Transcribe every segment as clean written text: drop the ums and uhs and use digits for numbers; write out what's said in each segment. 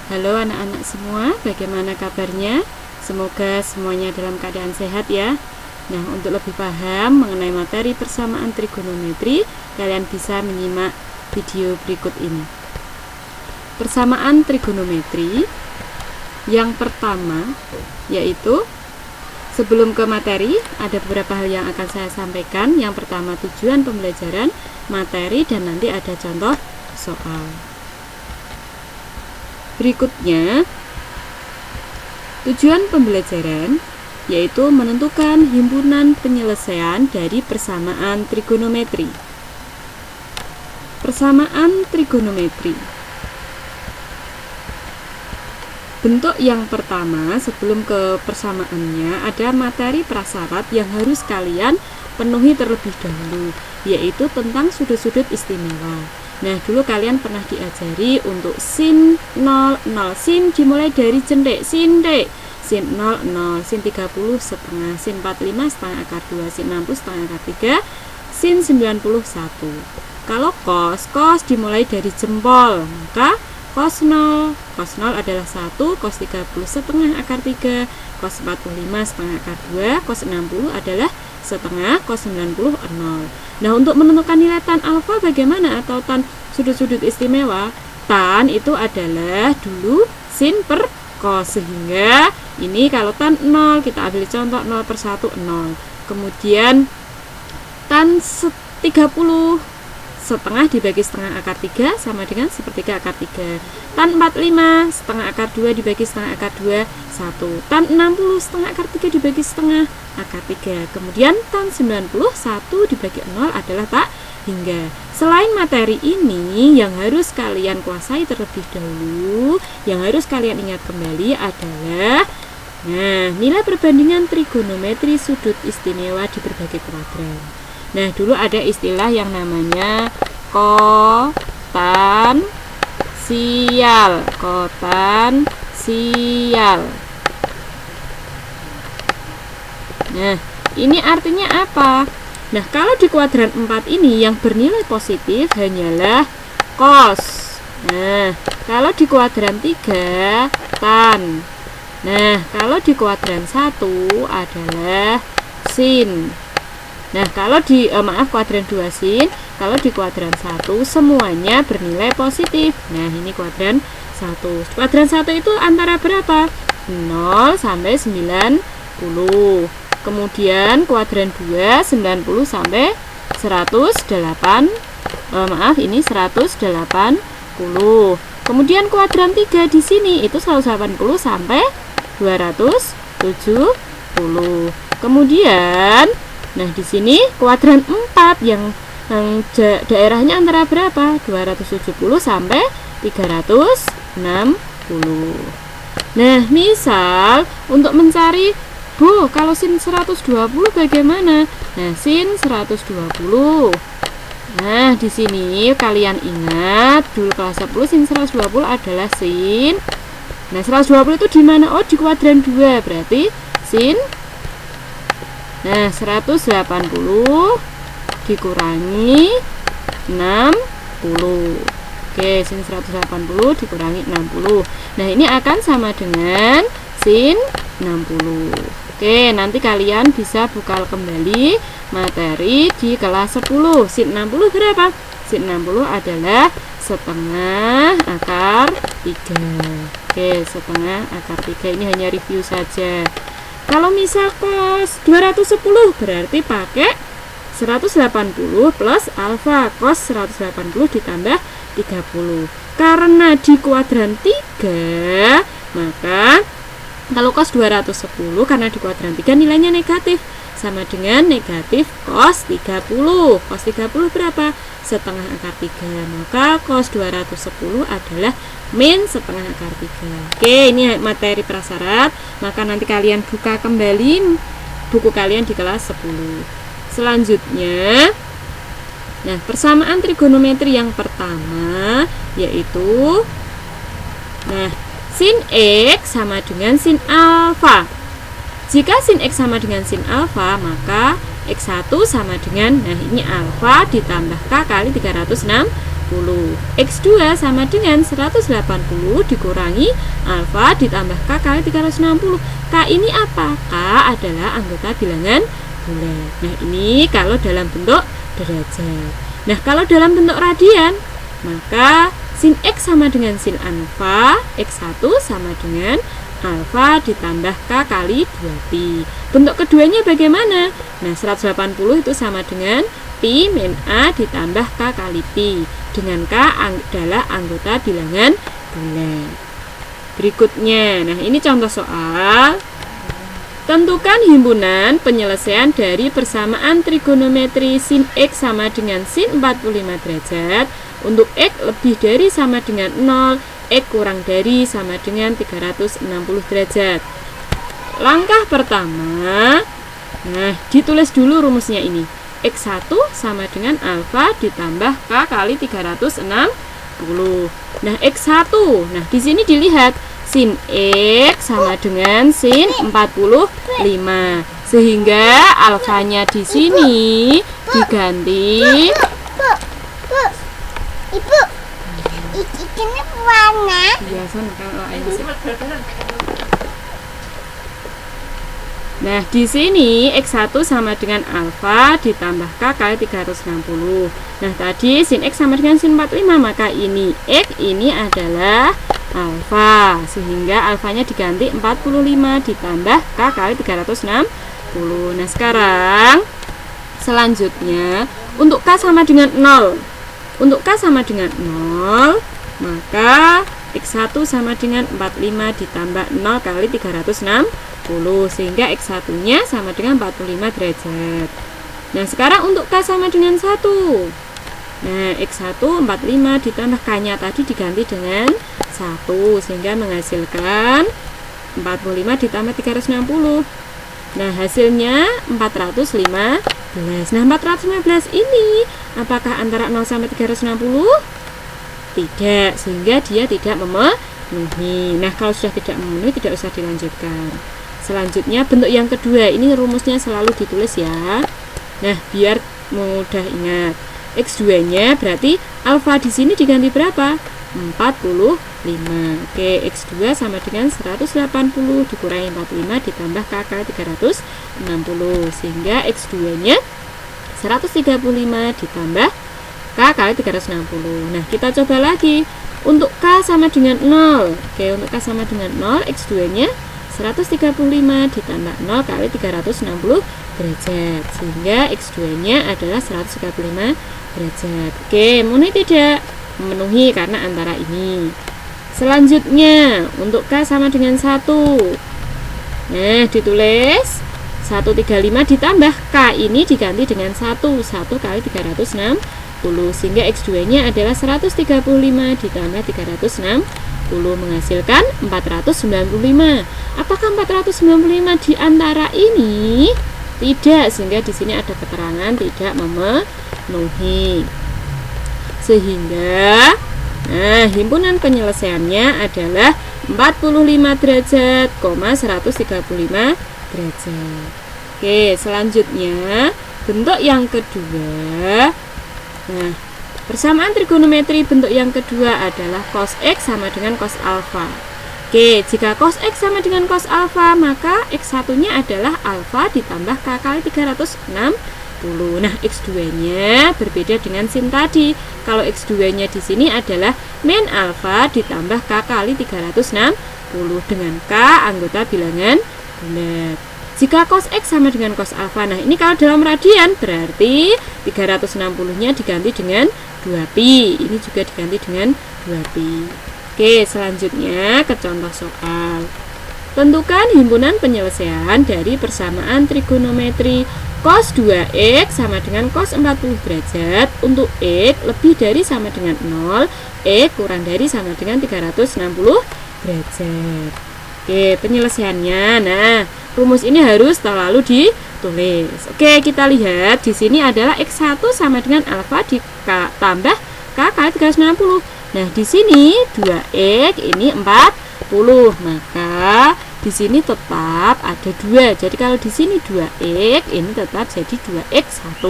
Halo anak-anak semua, bagaimana kabarnya? Semoga semuanya dalam keadaan sehat ya. Nah, untuk lebih paham mengenai materi persamaan trigonometri, kalian bisa menyimak video berikut ini. Persamaan trigonometri yang pertama yaitu, sebelum ke materi, ada beberapa hal yang akan saya sampaikan. Yang pertama, tujuan pembelajaran materi, dan nanti ada contoh soal. Berikutnya, tujuan pembelajaran yaitu menentukan himpunan penyelesaian dari persamaan trigonometri. Persamaan trigonometri. Bentuk yang pertama, sebelum ke persamaannya, ada materi prasyarat yang harus kalian penuhi terlebih dahulu, yaitu tentang sudut-sudut istimewa. Nah, dulu kalian pernah diajari untuk sin 0, 0. Sin dimulai dari jendek, sin dek. Sin 0, 0. Sin 30 setengah. Sin 45 setengah akar 2. Sin 60 setengah akar 3. Sin 91. Kalau cos dimulai dari jempol, maka cos 0. Cos 0 adalah 1. Cos 30 setengah akar 3. Cos 45 setengah akar 2. Cos 60 adalah setengah. Cos 90 0. Nah, untuk menentukan nilai tan alfa bagaimana, atau tan sudut-sudut istimewa? Tan itu adalah dulu sin per cos, sehingga ini kalau tan 0, kita ambil contoh 0 per 1, 0. Kemudian tan 30 setengah dibagi setengah akar 3 sama dengan sepertiga akar 3. Tan 45 setengah akar 2 dibagi setengah akar 2, 1. Tan 60 setengah akar 3 dibagi setengah akar 3. Kemudian tan 91 dibagi 0 adalah tak hingga. Selain materi ini, yang harus kalian kuasai terlebih dahulu, yang harus kalian ingat kembali adalah nilai perbandingan trigonometri sudut istimewa di berbagai kuadran. Nah, dulu ada istilah yang namanya kotansial. Nah, ini artinya apa? Nah, kalau di kuadran 4 ini yang bernilai positif hanyalah cos. Nah, kalau di kuadran 3 tan. Nah, kalau di kuadran 1 adalah sin. Nah, kalau di kuadran 2 sin, kalau di kuadran 1 semuanya bernilai positif. Nah, ini kuadran 1. Kuadran 1 itu antara berapa? 0 sampai 90. Kemudian kuadran 2 90 sampai 108. Ini 180. Kemudian kuadran 3 di sini itu 180 sampai 270. Kemudian di sini kuadran 4 yang daerahnya antara berapa? 270 sampai 360. Nah, misal untuk mencari, Bu, kalau sin 120 bagaimana? Nah, sin 120. Nah, di sini kalian ingat dulu kelas 10 sin 120 adalah sin. Nah, 120 itu di mana? Oh, di kuadran 2. Berarti sin 180 dikurangi 60. Oke, sin 180 dikurangi 60. Nah, ini akan sama dengan sin 60. Oke, nanti kalian bisa buka kembali materi di kelas 10. Sin 60 berapa? Sin 60 adalah setengah akar 3. Oke, setengah akar 3. Ini hanya review saja. Kalau misal cos 210 berarti pakai 180 plus alfa. Cos 180 ditambah 30. Karena di kuadran 3, maka kalau cos 210 karena di kuadran 3 nilainya negatif, sama dengan negatif cos 30. Cos 30 berapa? Setengah akar 3. Maka cos 210 adalah min setengah akar 3. Oke, ini materi prasyarat. Maka nanti kalian buka kembali buku kalian di kelas 10. Selanjutnya, persamaan trigonometri yang pertama yaitu sin X sama dengan sin alfa. Jika sin X sama dengan sin alfa, maka X1 sama dengan, ini alfa ditambah K kali 360. X2 sama dengan 180 dikurangi alfa ditambah K kali 360. K ini apa? K adalah anggota bilangan bulat. Nah, ini kalau dalam bentuk derajat. Nah, kalau dalam bentuk radian, maka sin X sama dengan sin alfa, X1 sama dengan alfa ditambah K kali 2pi. Bentuk keduanya bagaimana? Nah, 180 itu sama dengan pi min A ditambah K kali pi, dengan K adalah anggota bilangan bulat. Berikutnya, nah ini contoh soal. Tentukan himpunan penyelesaian dari persamaan trigonometri sin X sama dengan sin 45 derajat untuk X lebih dari sama dengan 0, X kurang dari sama dengan 360 derajat. Langkah pertama, nah ditulis dulu rumusnya ini. X1 sama dengan alfa ditambah K kali 360. Nah, X1. Nah, di sini dilihat sin X sama dengan sin 45. Sehingga alfanya di sini diganti. Ibu, ini warna. Biasa kalau nah, di sini X1 sama dengan alfa ditambah K kali 360. Nah, tadi sin X sama dengan sin 45, maka ini X ini adalah alfa. Sehingga alfanya diganti 45 ditambah K kali 360. Nah, sekarang selanjutnya untuk K sama dengan 0. Untuk K sama dengan 0, maka X1 sama dengan 45 ditambah 0 kali 360. Sehingga X1 nya sama dengan 45 derajat. Nah, sekarang untuk K sama dengan 1. Nah, X1 45 ditambah K nya tadi diganti dengan 1, sehingga menghasilkan 45 ditambah 360. Nah, hasilnya 415. Nah, 415 ini apakah antara 0 sampai 360? Tidak, sehingga dia tidak memenuhi. Nah, kalau sudah tidak memenuhi, tidak usah dilanjutkan. Selanjutnya bentuk yang kedua, ini rumusnya selalu ditulis ya. Nah, biar mudah ingat. X2 nya berarti alfa di sini diganti berapa? 45. Oke, X2 sama dengan 180 dikurangi 45 ditambah K kali 360. Sehingga X2 nya 135 ditambah K kali 360. Nah, kita coba lagi. Untuk K sama dengan 0. Oke, untuk K sama dengan 0, X2 nya 135 ditambah 0 kali 360 derajat, sehingga X2 nya adalah 135 derajat. Oke, memenuhi tidak? Memenuhi karena antara ini. Selanjutnya untuk K sama dengan 1. Nah, ditulis 135 ditambah K ini diganti dengan 1 kali 360, sehingga X2 nya adalah 135 ditambah 360 menghasilkan 495. Apakah 495 di antara ini? Tidak, sehingga di sini ada keterangan tidak memenuhi. Sehingga nah, himpunan penyelesaiannya adalah 45 derajat, 135 derajat. Oke, selanjutnya bentuk yang kedua. Nah, persamaan trigonometri bentuk yang kedua adalah cos X sama dengan cos alfa. Oke, jika cos X sama dengan cos alfa, maka X1 nya adalah alfa ditambah K kali 360. Nah, X2 nya berbeda dengan sin tadi. Kalau X2 nya di sini adalah min alfa ditambah K kali 360 dengan K anggota bilangan bulat. Jika cos X sama dengan cos alfa, nah ini kalau dalam radian berarti 360 nya diganti dengan 2pi. Ini juga diganti dengan 2pi. Oke, selanjutnya ke contoh soal. Tentukan himpunan penyelesaian dari persamaan trigonometri cos 2x sama dengan cos 40 derajat untuk x lebih dari sama dengan 0, x kurang dari sama dengan 360 derajat. Oke, penyelesaiannya. Nah, rumus ini harus selalu ditulis. Oke, kita lihat di sini adalah X1 sama dengan alfa ditambah K kali 360. Nah, di sini 2x ini 40. Maka di sini tetap ada 2. Jadi kalau di sini 2x ini tetap jadi 2x1.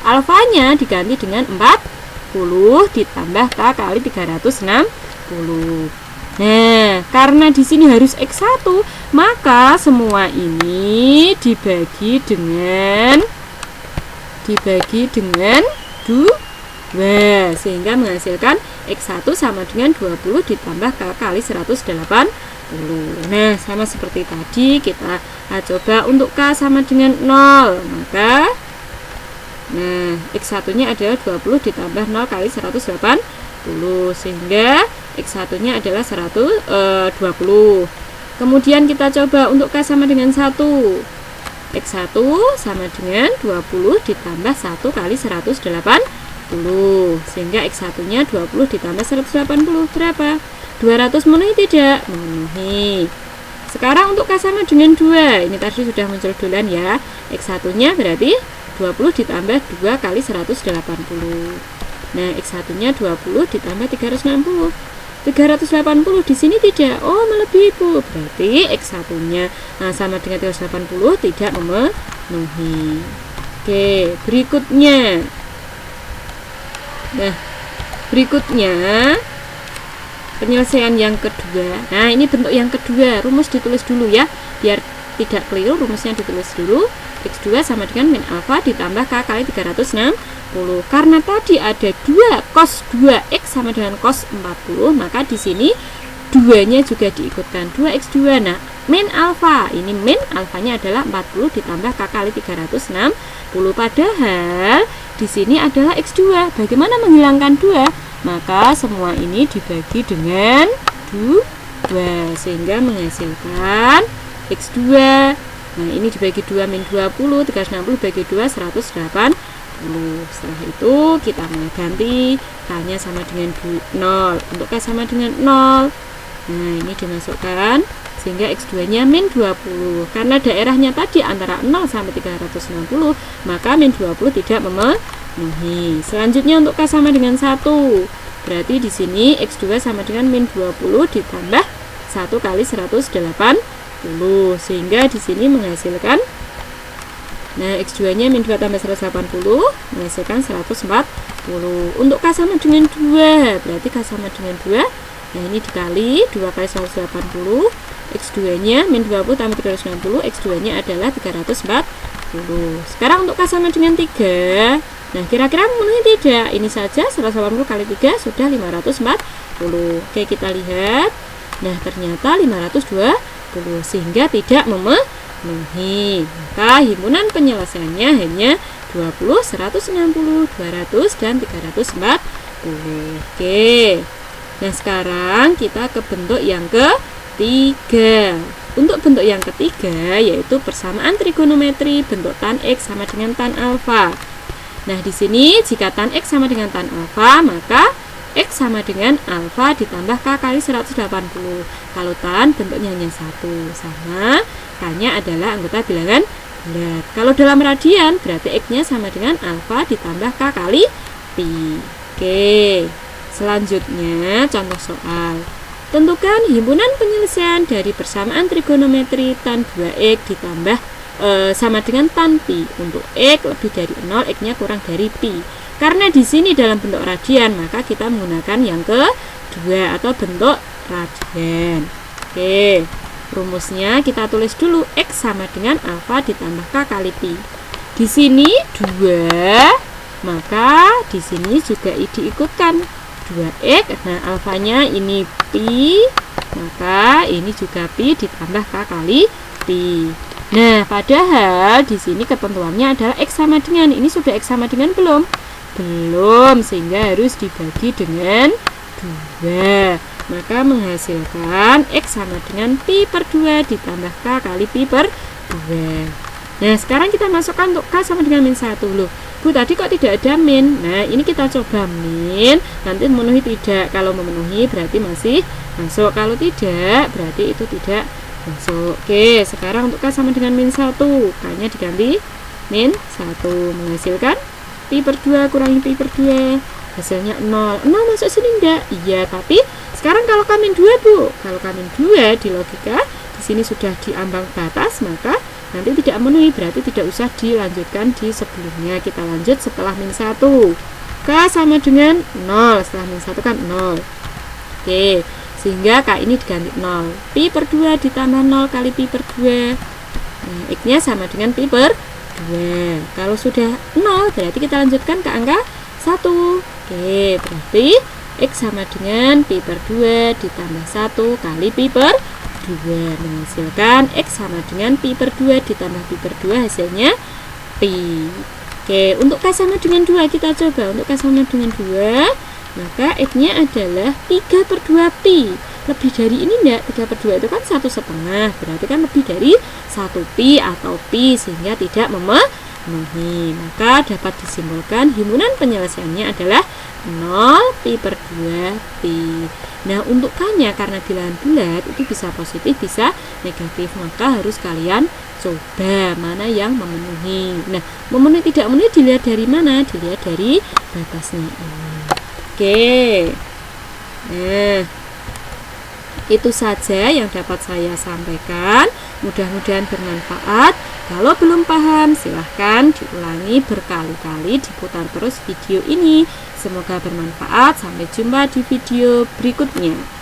Alfanya diganti dengan 40. ditambah K kali 360. Nah, karena di sini harus X1, maka semua ini dibagi dengan 2, sehingga menghasilkan X1 sama dengan 20 ditambah K kali 180. Nah, sama seperti tadi, kita coba untuk K sama dengan 0, maka X1 nya adalah 20 ditambah 0 kali 180, sehingga X1 nya adalah 120. Kemudian kita coba untuk K sama dengan 1, X1 sama dengan 20 ditambah 1 kali 180, sehingga X1 nya 20 ditambah 180 berapa? 200 memenuhi tidak? Memenuhi. Sekarang untuk K sama dengan 2, ini tadi sudah muncul duluan ya. X1 nya berarti 20 ditambah 2 kali 180. Nah, X1 nya 20 ditambah 360. 380 di sini tidak. Oh, melebihi, Bu. Berarti X1 nya sama dengan 380 tidak memenuhi. Oke, berikutnya. Nah, berikutnya penyelesaian yang kedua. Nah, ini bentuk yang kedua. Rumus ditulis dulu ya, biar tidak keliru. Rumusnya ditulis dulu. X2 sama dengan min alfa ditambah K kali 360. Karena tadi ada 2 cos 2X sama dengan cos 40, maka di sini 2-nya juga diikutkan 2X2. Nah, min alfa, ini min alfanya adalah 40 ditambah K kali 360. Padahal di sini adalah X2. Bagaimana menghilangkan 2? Maka semua ini dibagi dengan 2, sehingga menghasilkan X2. Nah, ini dibagi 2 min 20, 360 bagi 2, 180. Setelah itu kita mau ganti K-nya sama dengan 0. Untuk K sama dengan 0, nah ini dimasukkan, sehingga X2 nya min 20. Karena daerahnya tadi antara 0 sampai 360, maka min 20 tidak memenuhi. Selanjutnya untuk K sama dengan 1, berarti di sini X2 sama dengan min 20 ditambah 1 kali 180, sehingga di sini menghasilkan, nah, X2 nya min 2 tambah 180 menghasilkan 140. Untuk K sama dengan 2, berarti K sama dengan 2, nah ini dikali 2 kali 180, X2 nya min 20 tambah 360, X2 nya adalah 340. Sekarang untuk K sama dengan 3, nah kira-kira memenuhi tidak? Ini saja 180 kali 3 sudah 540. Oke, kita lihat. Nah, ternyata 520, sehingga tidak memenuhi. Maka himpunan penyelesaiannya hanya 20, 160, 200, dan 340. Oke. Nah, sekarang kita ke bentuk yang ketiga. Untuk bentuk yang ketiga, yaitu persamaan trigonometri bentuk tan X sama dengan tan alfa. Nah, di sini jika tan X sama dengan tan alfa, maka X sama dengan alfa ditambah K kali 180. Kalau tan bentuknya hanya 1, sama K-nya adalah anggota bilangan bulat. Kalau dalam radian, berarti X-nya sama dengan alfa ditambah K kali pi. Oke, selanjutnya contoh soal. Tentukan himpunan penyelesaian dari persamaan trigonometri tan 2X ditambah sama dengan tan pi. Untuk X lebih dari 0, X-nya kurang dari pi. Karena di sini dalam bentuk radian, maka kita menggunakan yang kedua atau bentuk radian. Oke, rumusnya kita tulis dulu. X sama dengan alfa ditambah K kali pi. Di sini 2, maka di sini juga diikutkan 2X. Nah, alfanya ini pi, maka ini juga pi ditambah K kali pi. Nah, padahal di sini ketentuannya adalah X sama dengan, ini sudah X sama dengan belum? Belum, sehingga harus dibagi dengan 2. Maka menghasilkan X sama dengan pi per 2 ditambah K kali pi per 2. Nah, sekarang kita masukkan untuk K sama dengan min 1. Loh, Bu, tadi kok tidak ada min? Nah, ini kita coba min, nanti memenuhi tidak. Kalau memenuhi berarti masih masuk, kalau tidak berarti itu tidak masuk. Oke, sekarang untuk K sama dengan min 1, K-nya diganti min 1, menghasilkan pi per 2 kurangi pi per 2, hasilnya 0. 0 masuk sini enggak? Iya, tapi sekarang kalau K min 2, Bu, kalau K min 2 di logika di sini sudah di ambang batas, maka nanti tidak memenuhi, berarti tidak usah dilanjutkan di sebelumnya. Kita lanjut setelah min 1. K K sama dengan 0. Setelah min 1 kan 0. Oke, sehingga K ini diganti 0. Pi per 2 ditambah 0 kali Pi per 2. Nah, X-nya sama dengan Pi per 2. Kalau sudah 0, berarti kita lanjutkan ke angka 1. Oke, berarti X sama dengan Pi per 2 ditambah 1 kali Pi per 2. Menghasilkan X sama dengan Pi per 2 ditambah Pi per 2, hasilnya Pi. Oke, untuk K sama dengan 2 kita coba. Untuk K sama dengan 2, maka X-nya adalah 3 per 2 Pi. Lebih dari ini enggak? 3 per 2 itu kan 1,5. Berarti kan lebih dari 1 Pi atau Pi, sehingga tidak memenuhi. Maka dapat disimpulkan himpunan penyelesaiannya adalah 0 Pi per 2 Pi. Nah, untuk K-nya karena bilangan bulat itu bisa positif, bisa negatif. Maka harus kalian coba mana yang memenuhi. Nah, memenuhi tidak memenuhi dilihat dari mana? Dilihat dari batasnya ini. Oke. Nah, itu saja yang dapat saya sampaikan. Mudah-mudahan bermanfaat. Kalau belum paham, silahkan diulangi berkali-kali, diputar terus video ini. Semoga bermanfaat. Sampai jumpa di video berikutnya.